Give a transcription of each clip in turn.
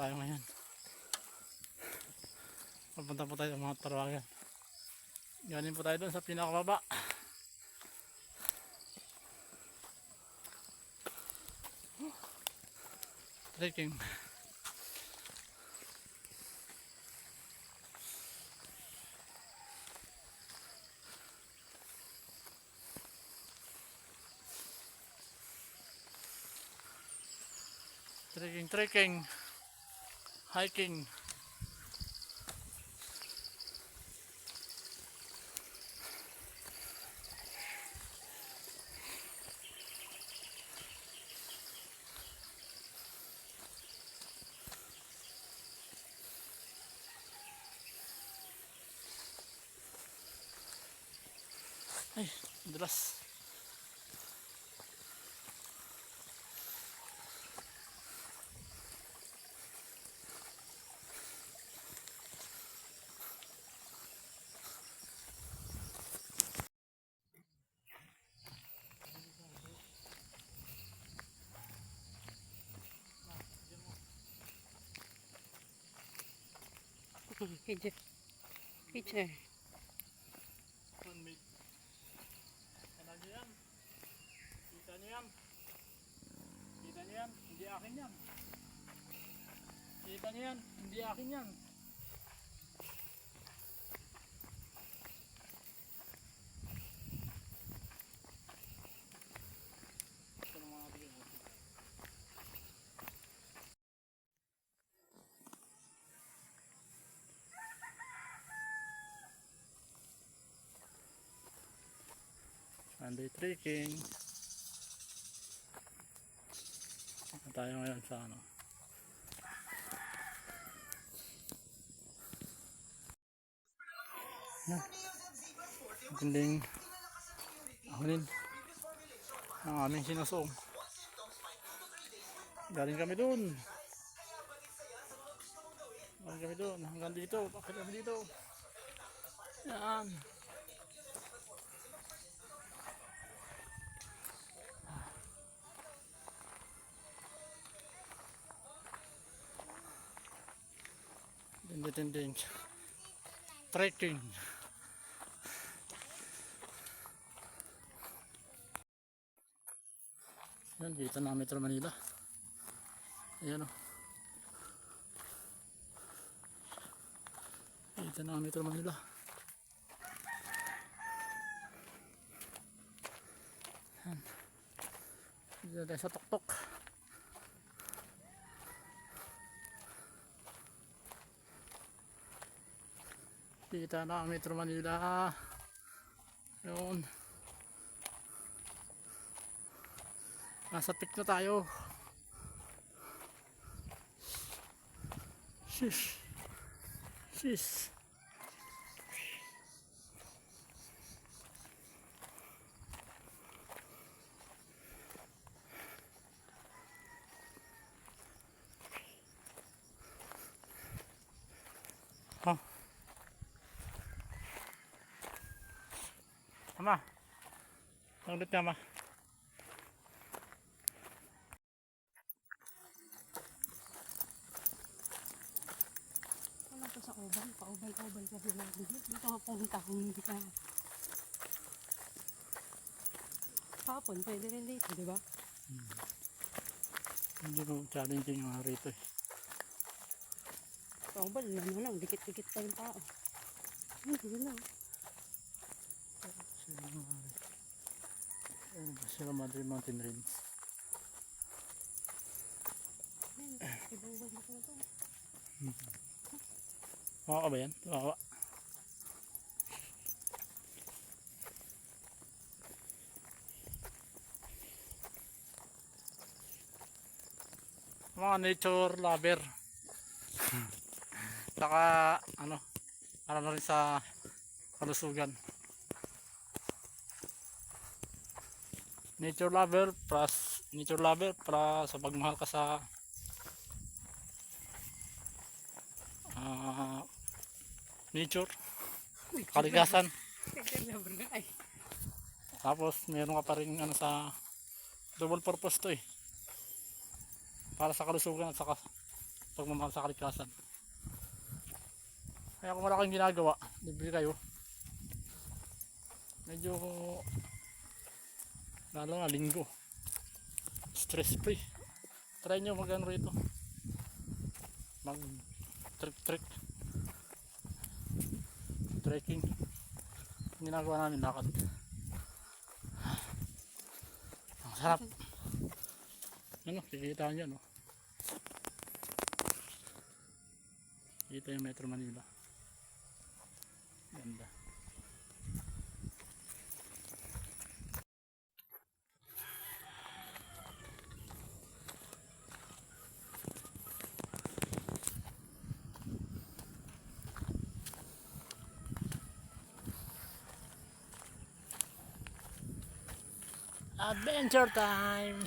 tayo ngayon. Papunta po tayo sa mga Tarawagan. Galing po tayo doon sa pinakababa. Trekking. Trekking. Hiking. Ay, dulas. Picture. Handmade. Ano nyo yan? Kita nyo yan? Kita nyo yan? Hindi akin yan. Kita nyo yan? Hindi akin yan. Ito ng mga tigil mo. Sunday trekking. Tayo ngayon sa ano, matinding ahunin ang aming sinusuong. Galing kami doon hanggang dito, bakit kami dito yan. Tinding trekking. Yan, kita na Metro Manila. Ayan o. Kita na Metro Manila. Yan. Dito tayo sa tuktok. Kita na Metro Manila. Yun. Nasa peak na tayo. Shish. Shish. Ha. Ama. Ang ulit nga ma. Sa oval, pa-oval ka din natin. Dito ka punta kung hindi ka. Hapon, pwede rin dito, di ba? Hindi ko challenging nga rito eh. Pa-oval, lang, dikit-dikit pa yung tao. Hindi lang. Sierra Madre Mountain Range. Ibang-ibang na ito. Maka ka ba yan? Maka. Mga nature lover. Saka ano, para na rin sa kalusugan. Nature lover para sa pagmahal ka sa nature, kalikasan. Tapos meron ka pa rin ano sa double purpose to eh. Para sa kalusugan at saka pagmamahal sa kalikasan. Kaya kung wala kayong ginagawa, libre kayo. Medyo lalo nga linggo. Stress free. Try nyo mag ano rito. Mag trek. Trekking. Ginagawa namin lakad. Ang sarap. Ano, kikita nyo no. Kita yung Metro Manila. Ganda. Adventure time!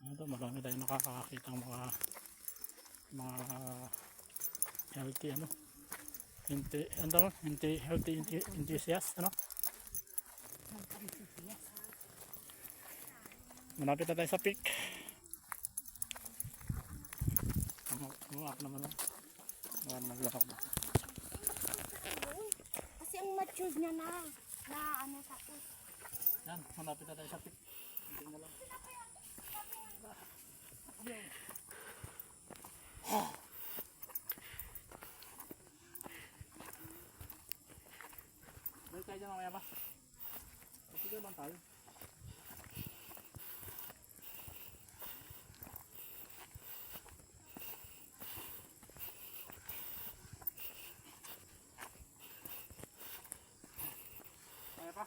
Ito, marami tayo nakakakita ng mga healthy ano, healthy enthusiast ano. Malapit na tayo sa peak. Ako naman naglakad na. Kasi ang matured niya na ano tapos. Yan, malapit na tayo sa peak. Hindi na lang. Balik tayo dyan mamaya ba? Pasigaw lang tayo. Kaya pa?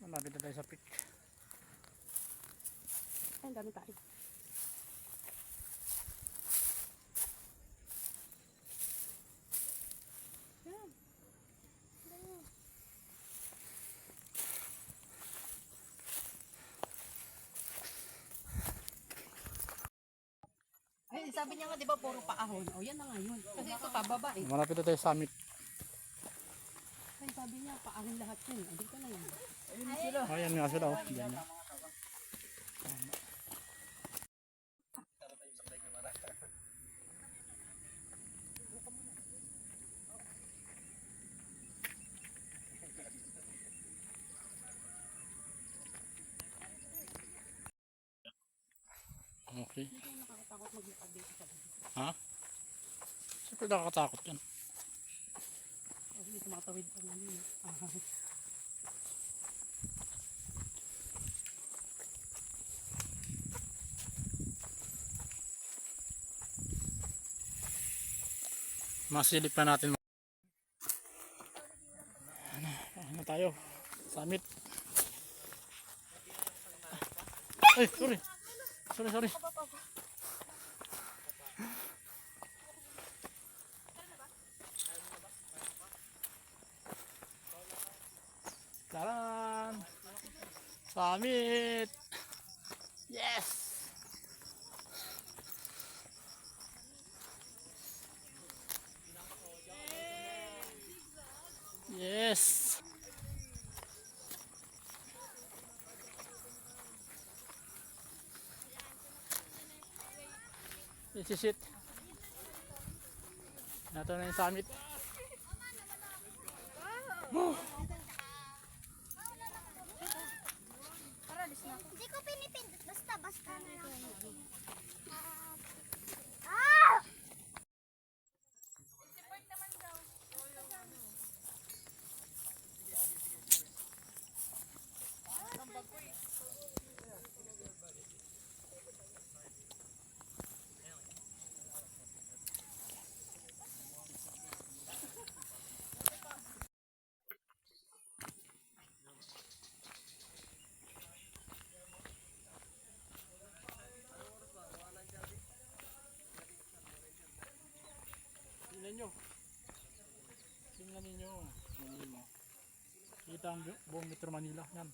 Malapit na tayo sa peak. Ay, ang dami tayo. Ay, sabi niya nga, di ba, puro paahon. O, yan na nga yun. Kasi ito pababa eh. Malapit na tayo sa summit. Ay, sabi niya, paahon lahat yun. O, dito na yun. Oh, yan nga sila. Oh. Yan. Okay. Hindi ko nakakatakot maglakad dito sa baba. Ha? Siyempre nakakatakot yan. Kasi may tumatawid pa nga yun. Masilip pa natin. Ano tayo? Summit. Ay, sorry. Sorry. Taran! Summit! Yes! Yes! This is it. Ito na yung summit. Hindi ko pinipindot. Basta na lang. ninyo. Tingnan ninyo. Tingnan mo. Kita ang buong Metro Manila. Yan.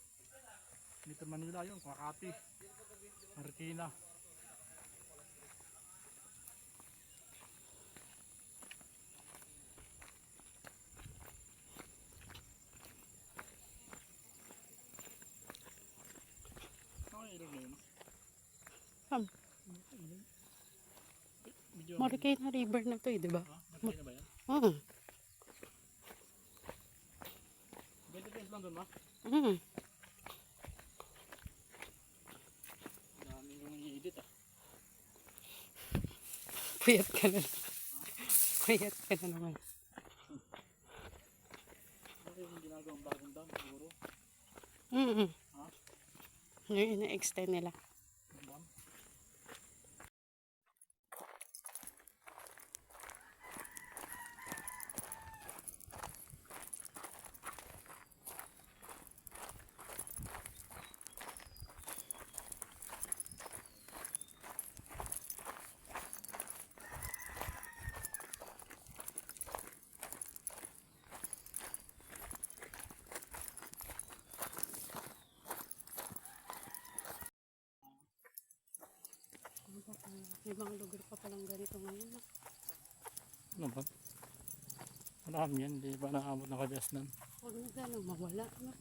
Metro Manila yun. Makati. Marikina. Ay, ilog na yun. Medyo Marikina River na to eh, di ba? Marikina ba yan? Oo. 20 pesos lang doon ma? Mm. Dami kong i-edit ah. Puyat ka na. Puyat ka na naman. Bakit yung ginagawang bagong dam siguro? Mm. Ha? Yung ina-extend nila. Ang dam? May mga lugar pa palang ganito ngayon. Ano ba? Marami yan. Di ba nakaabot na kabiasnan? Huwag na gano'ng mawala. No?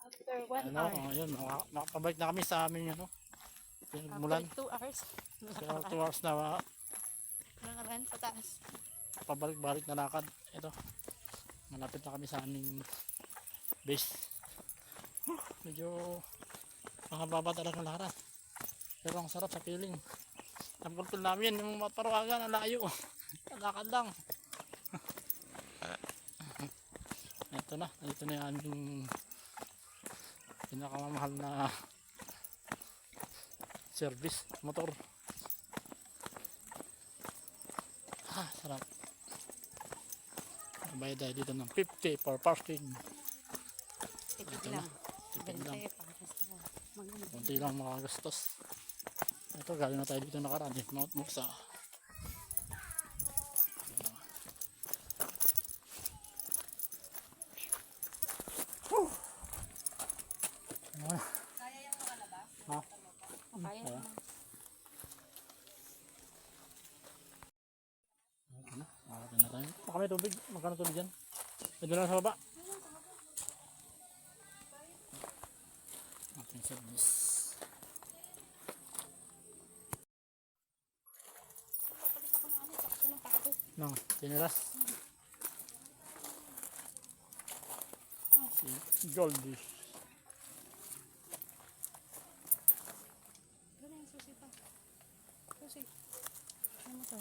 After 1 Ano? hour. Ayun. Nakapabalik na kami sa aming ano. Mulan. After 2 hours. So 2 hours na Nakaraan sa taas. pabalik-balik na lakad. Ito. Malapit na kami sa aming base. Medyo makababa talaga ng lahat. Pero ang sarap sa feeling. Ang kultul namin yung maparawagan ang layo. Lakad lang. Ito na. Ito na yung aming pinakamamahal na service motor. Sarap. Bayad tayo dito ng 50 for parking. Tipid Ito na. lang. Tipid lang. 20 para sa mga Kunti lang makagastos. Ito, galing na tayo dito nakaraan. Mount Musa. Kaya yung makalabas? Ha? Kaya. Kaya. Ito na. Makakatin na tayo. Baka may tubig. Magkano tubig dyan? Pwede lang sa baba. Ating service. No, tiniras. Si Goldfish. Ganun yung susi pa. Susi. Ano mo to?